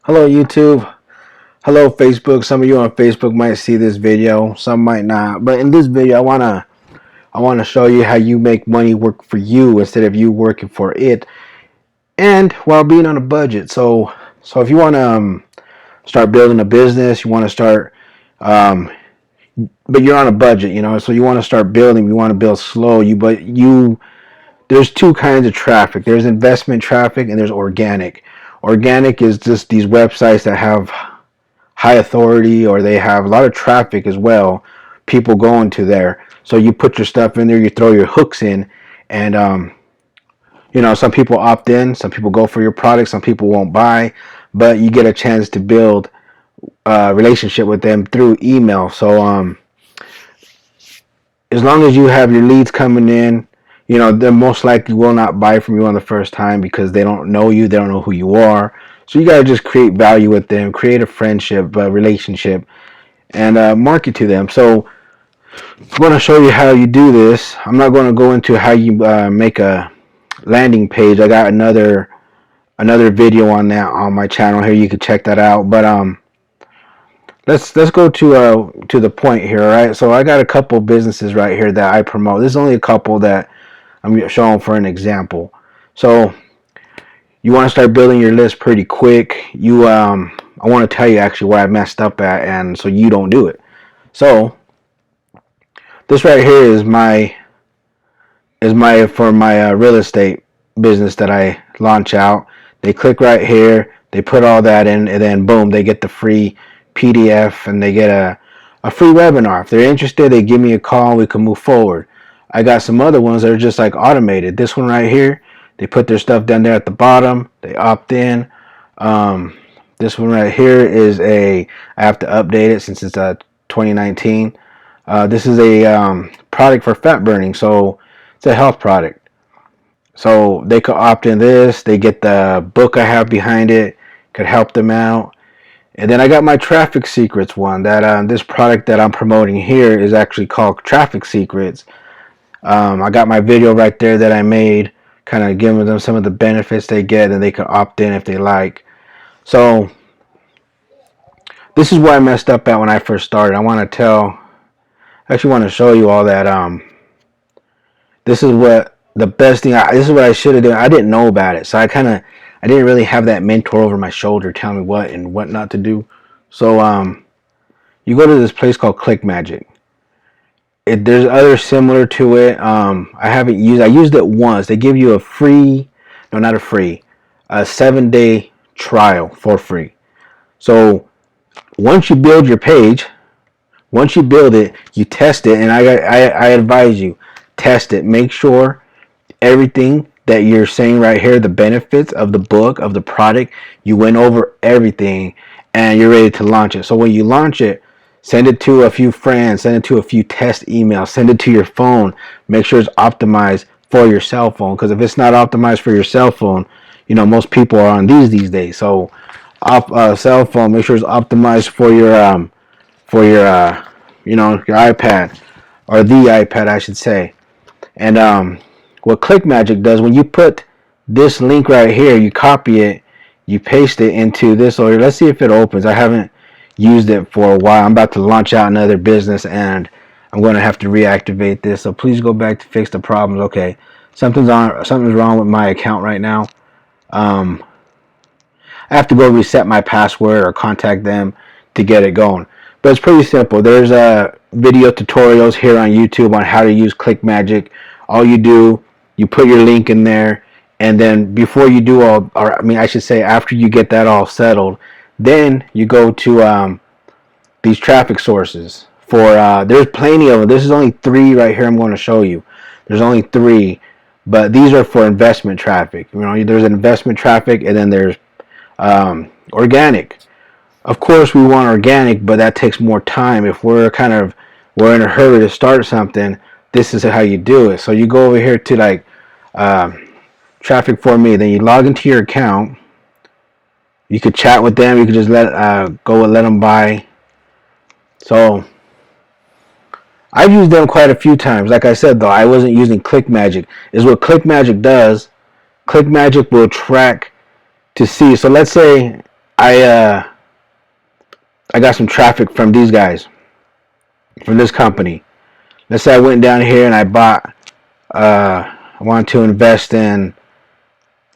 Hello YouTube. Hello Facebook. Some of you on Facebook might see this video, some might not. But in this video I want to show you how you make money work for you instead of you working for it, and while being on a budget. So if you want to start building a business, you want to start but you're on a budget, so you want to start building, you want to build slow, there's two kinds of traffic. There's investment traffic and there's organic. Organic is just these websites that have high authority, or they have a lot of traffic as well, people going to there. So you put your stuff in there, you throw your hooks in, and some people opt in, some people go for your product, some people won't buy, but you get a chance to build a relationship with them through email. So as long as you have your leads coming in, they most likely will not buy from you on the first time because they don't know you, they don't know who you are. So you got to just create value with them, create a friendship, a relationship, and market to them. So I'm going to show you how you do this. I'm not going to go into how you make a landing page. I got another video on that on my channel here. You can check that out. But let's go to the point here. All right. So I got a couple businesses right here that I promote. This is only a couple that I'm showing for an example. So you want to start building your list pretty quick. I want to tell you actually where I messed up at, and so you don't do it. So this right here is my for my real estate business that I launch out. They click right here, they put all that in, and then boom, they get the free PDF and they get a free webinar. If they're interested, they give me a call, we can move forward. I got some other ones that are just like automated. This one right here, they put their stuff down there at the bottom, they opt in. This one right here is I have to update it since it's 2019. This is a product for fat burning, so it's a health product. So they could opt in this, they get the book I have behind it, could help them out. And then I got my traffic secrets one, that this product that I'm promoting here is actually called Traffic Secrets. I got my video right there that I made, kind of giving them some of the benefits they get, and they can opt in if they like. So this is where I messed up at when I first started. I actually want to show you all that. This is what the best thing. This is what I should have done. I didn't know about it, so I didn't really have that mentor over my shoulder telling me what and what not to do. So you go to this place called Click Magic. There's others similar to it. I used it once. They give you a 7-day trial for free. So once you build your page, once you build it, you test it, and I advise you, test it. Make sure everything that you're saying right here, the benefits of the book, of the product, you went over everything and you're ready to launch it. So when you launch it, send it to a few friends, send it to a few test emails, send it to your phone. Make sure it's optimized for your cell phone, because if it's not optimized for your cell phone, most people are on these days. So cell phone, make sure it's optimized for your your iPad, or the iPad I should say. And what ClickMagick does, when you put this link right here, you copy it, you paste it into this order. Let's see if it opens. I haven't used it for a while. I'm about to launch out another business and I'm going to have to reactivate this. So please go back to fix the problems. Okay, something's wrong with my account right now. I have to go reset my password or contact them to get it going. But it's pretty simple. There's video tutorials here on YouTube on how to use ClickMagick. All you do, you put your link in there, and then before you do I should say after you get that all settled, then you go to these traffic sources. There's plenty of them. This is only 3 right here I'm going to show you. There's only 3, but these are for investment traffic. There's investment traffic, and then there's organic. Of course, we want organic, but that takes more time. If we're in a hurry to start something, this is how you do it. So you go over here to like traffic for me, then you log into your account. You could chat with them. You could just let them buy. So I've used them quite a few times. Like I said, though, I wasn't using ClickMagick. Is what ClickMagick does. ClickMagick will track to see. So let's say I I got some traffic from these guys, from this company. Let's say I went down here and I bought. I wanted to invest in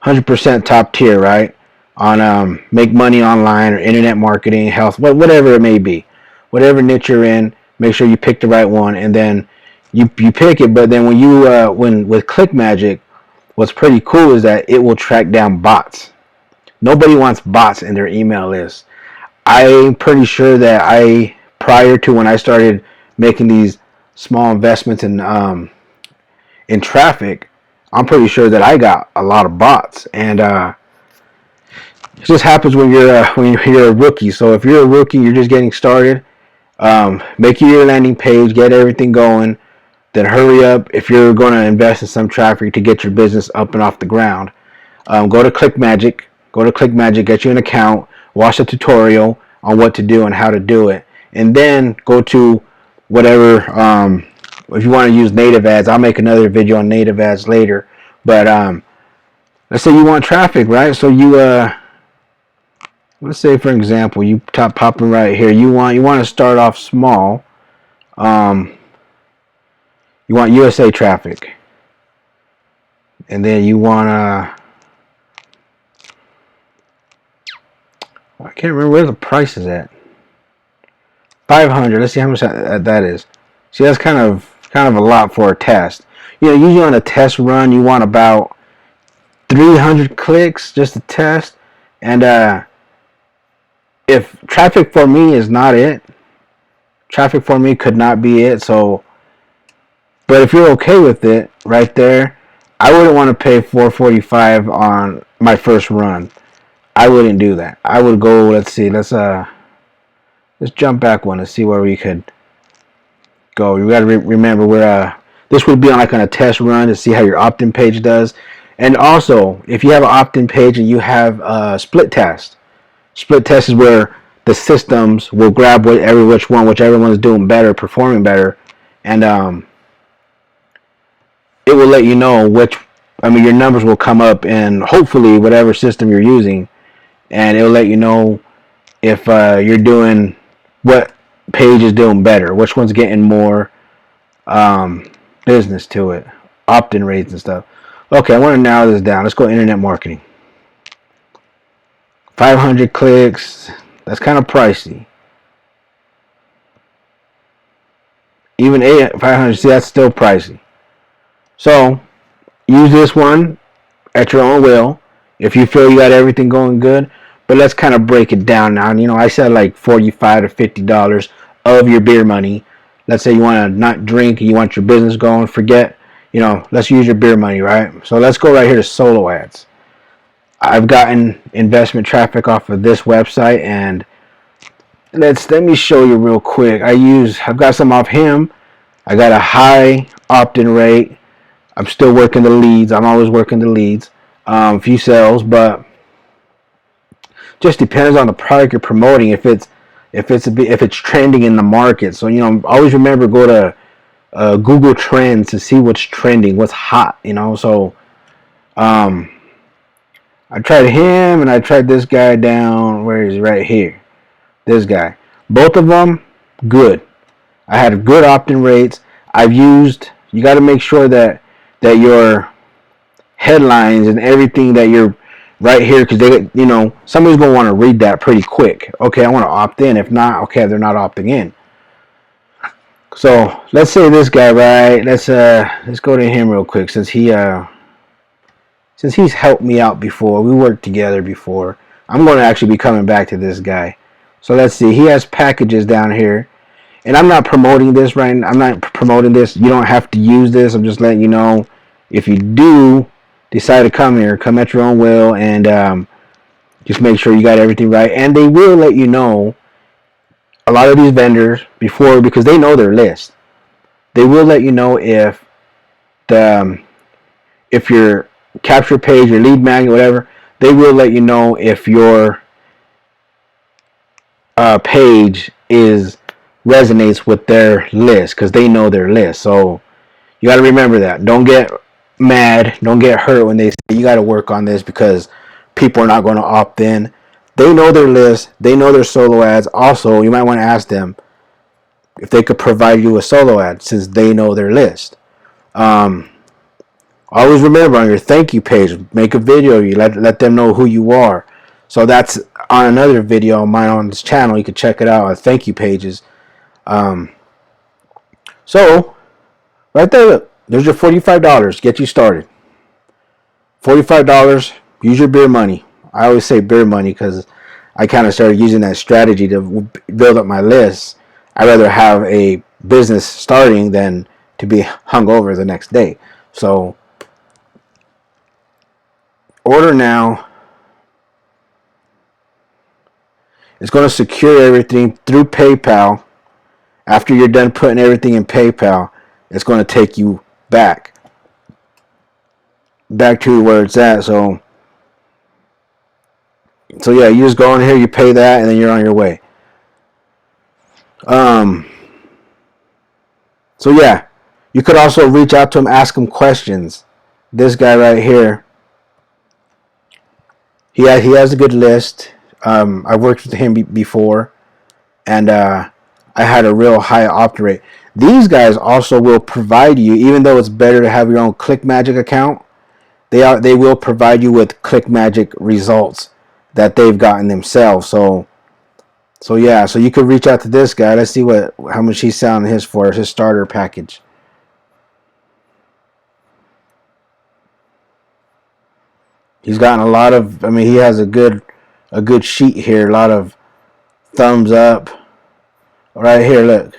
100% top tier, right? On make money online or internet marketing, health, whatever it may be, whatever niche you're in. Make sure you pick the right one, and then you pick it. But then when you when with Click Magic, what's pretty cool is that it will track down bots. Nobody wants bots in their email list. I'm pretty sure that I prior to when I started making these small investments in traffic, I'm pretty sure that I got a lot of bots, and it just happens when you're a rookie. So if you're a rookie, you're just getting started. Make your landing page, get everything going, then hurry up if you're going to invest in some traffic to get your business up and off the ground. Go to ClickMagick. Go to ClickMagick, get you an account, watch a tutorial on what to do and how to do it, and then go to whatever. If you want to use native ads, I'll make another video on native ads later. But let's say you want traffic, right? So you let's say for example, you top popping right here. You want to start off small. Um, you want USA traffic, and then you want I can't remember where the price is at. 500. Let's see how much that is. See, that's kind of a lot for a test. Usually on a test run, you want about 300 clicks just to test. And if traffic for me is not it, traffic for me could not be it. So, but if you're okay with it, right there, I wouldn't want to pay $4.45 on my first run. I wouldn't do that. I would go. Let's see. Let's jump back one and see where we could go. You got to remember where this would be on a test run to see how your opt-in page does. And also, if you have an opt-in page and you have a split test is where the systems will grab whichever one is doing better, performing better, and it will let you know your numbers will come up in hopefully whatever system you're using, and it will let you know if you're doing what page is doing better, which one's getting more business to it, opt-in rates and stuff. Okay, I want to narrow this down. Let's go internet marketing. 500 clicks. That's kind of pricey. Even 500. See, that's still pricey. So use this one at your own will. If you feel you got everything going good. But let's kind of break it down now. I said like $45 to $50 of your beer money. Let's say you want to not drink and you want your business going. Forget, let's use your beer money, right? So let's go right here to solo ads. I've gotten investment traffic off of this website, and let me show you real quick. I've got some off him. I got a high opt-in rate. I'm still working the leads. I'm always working the leads. Few sales, but just depends on the product you're promoting. If it's trending in the market. So always remember, go to Google Trends to see what's trending, what's hot. So I tried him and I tried this guy down. Where is he? Right here. This guy. Both of them good. I had good opt-in rates. You got to make sure that your headlines and everything that you're right here, because somebody's gonna want to read that pretty quick. Okay, I want to opt in. If not, okay, they're not opting in. So let's say this guy, right? Let's go to him real quick, since he's helped me out before. We worked together before. I'm going to actually be coming back to this guy. So let's see. He has packages down here, and I'm not promoting this right now. I'm not promoting this. You don't have to use this. I'm just letting you know, if you do decide to come here, come at your own will, and just make sure you got everything right. And they will let you know, a lot of these vendors, because they know their list. They will let you know if your capture page, your lead magnet, whatever, they will let you know if your page resonates with their list, because they know their list. So you got to remember that. Don't get mad, don't get hurt when they say you got to work on this because people are not going to opt in. They know their list. They know their solo ads. Also, you might want to ask them if they could provide you a solo ad since they know their list. Always remember on your thank you page, make a video. You let them know who you are. So that's on another video of mine on this channel. You can check it out on thank you pages. So right there, look, there's your $45. Get you started. $45. Use your beer money. I always say beer money because I kind of started using that strategy to build up my list. I'd rather have a business starting than to be hungover the next day. So order now. It's going to secure everything through PayPal. After you're done putting everything in PayPal, it's going to take you back to where it's at. So yeah, you just go in here, you pay that, and then you're on your way. So yeah, you could also reach out to him, ask him questions. This guy right here, he has a good list. I've worked with him before, and I had a real high opt rate. These guys also will provide you, even though it's better to have your own ClickMagick account, they will provide you with ClickMagick results that they've gotten themselves. So yeah, so you could reach out to this guy. Let's see how much he's selling his for, his starter package. He's gotten a lot of, I mean, he has a good sheet here, a lot of thumbs up. Right here, look.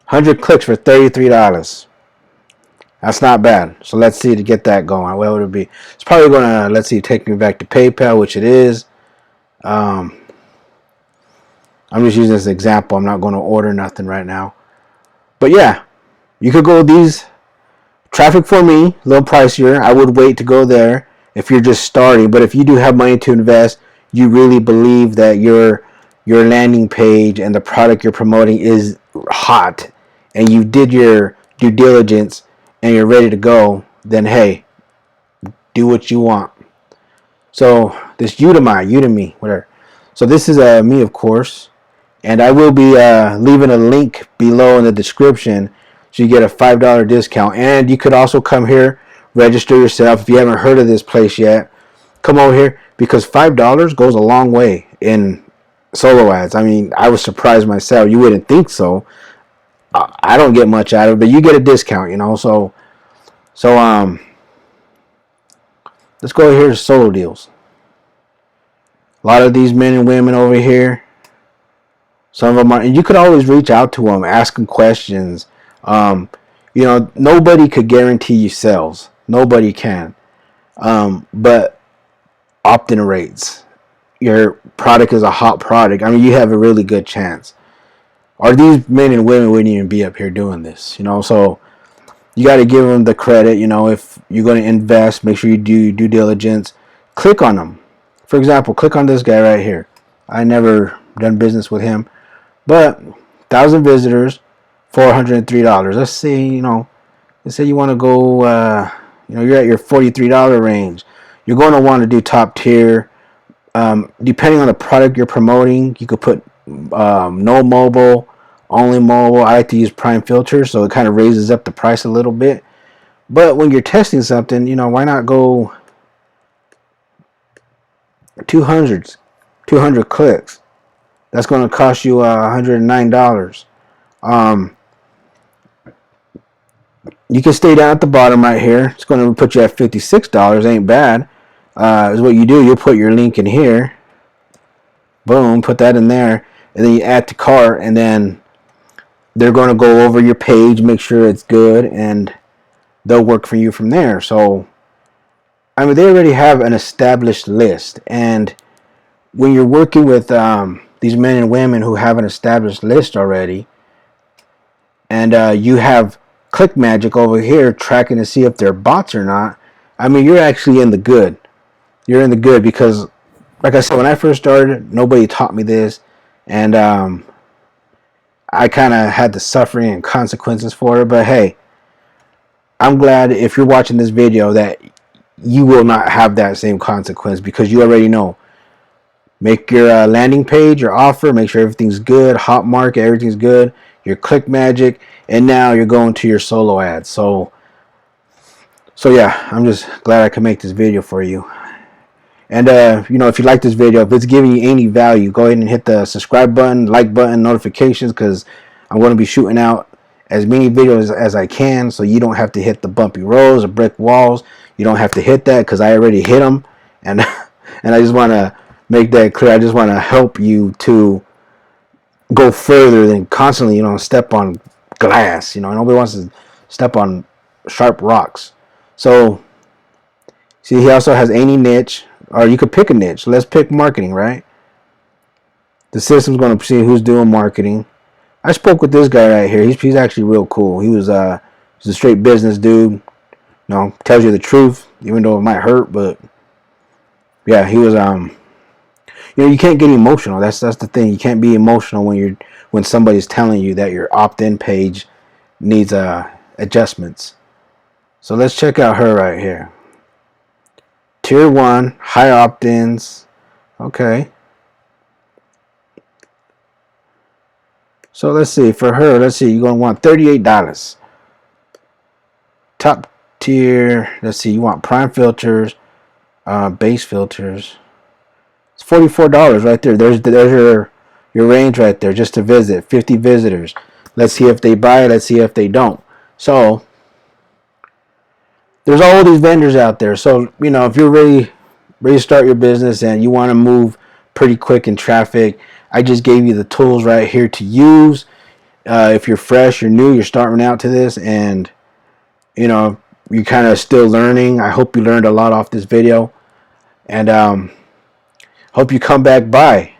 100 clicks for $33. That's not bad. So let's see to get that going. What would it be? It's probably going to, let's see, take me back to PayPal, which it is. I'm just using this example. I'm not going to order nothing right now. But yeah, you could go these. Traffic for me, a little pricier. I would wait to go there if you're just starting. But if you do have money to invest, you really believe that your landing page and the product you're promoting is hot, and you did your due diligence and you're ready to go, then hey, do what you want. So this Udemy, whatever. So this is me, of course, and I will be leaving a link below in the description so you get a $5 discount. And you could also come here, register yourself. If you haven't heard of this place yet, come over here, because $5 goes a long way in solo ads. I mean, I was surprised myself. You wouldn't think so. I don't get much out of it, but you get a discount, you know. So let's go here to solo deals. A lot of these men and women over here, some of them are, and you could always reach out to them, ask them questions. You know, nobody could guarantee you sales. Nobody can. But opt-in rates, your product is a hot product, I mean, you have a really good chance. Or these men and women wouldn't even be up here doing this, you know. So you got to give them the credit. You know, if you're going to invest, make sure you do due diligence. Click on them. For example, click on this guy right here. I never done business with him, but 1,000 visitors, $403. Let's say, you know, let's say you want to go, you know, you're at your $43 range. You're going to want to do top tier. Depending on the product you're promoting, you could put no mobile, only mobile. I like to use prime filter, so it kind of raises up the price a little bit. But when you're testing something, you know, why not go 200 clicks? That's going to cost you $109. You can stay down at the bottom right here. It's going to put you at $56. Ain't bad. Is what you do. You'll put your link in here. Boom, put that in there, and then you add to cart, and then they're going to go over your page, make sure it's good, and they'll work for you from there. So, I mean, they already have an established list, and when you're working with these men and women who have an established list already, and you have ClickMagick over here tracking to see if they're bots or not, I mean, you're actually in the good. You're in the good because, like I said, when I first started, nobody taught me this, and I kind of had the suffering and consequences for it. But hey, I'm glad if you're watching this video that you will not have that same consequence, because you already know Make your landing page, your offer, make sure everything's good, hot market, everything's good, your click magic, and now you're going to your solo ads. So yeah, I'm just glad I could make this video for you. And if you like this video, if it's giving you any value, go ahead and hit the subscribe button, like button, notifications, because I'm going to be shooting out as many videos as I can, so you don't have to hit the bumpy roads or brick walls. You don't have to hit that because I already hit them, and and I just want to make that clear. I just want to help you to go further than constantly, step on glass. Nobody wants to step on sharp rocks. So, see, he also has any niche, or you could pick a niche. Let's pick marketing, right? The system's going to see who's doing marketing. I spoke with this guy right here. He's actually real cool. He's a straight business dude. Tells you the truth, even though it might hurt. But yeah, he was you can't get emotional. That's the thing. You can't be emotional when somebody's telling you that your opt-in page needs adjustments. So let's check out her right here. Tier 1, high opt-ins. Okay. So let's see. For her, you're going to want $38. Top tier, let's see. You want prime filters, base filters. It's $44 right there. There's your range right there just to visit. 50 visitors. Let's see if they buy. Let's see if they don't. So there's all these vendors out there. So if you're ready to start your business and you want to move pretty quick in traffic, I just gave you the tools right here to use. If you're fresh, you're new, you're starting out to this, and you're kind of still learning. I hope you learned a lot off this video, and hope you come back by.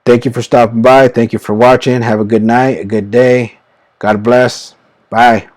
Thank you for stopping by. Thank you for watching. Have a good night, a good day. God bless. Bye.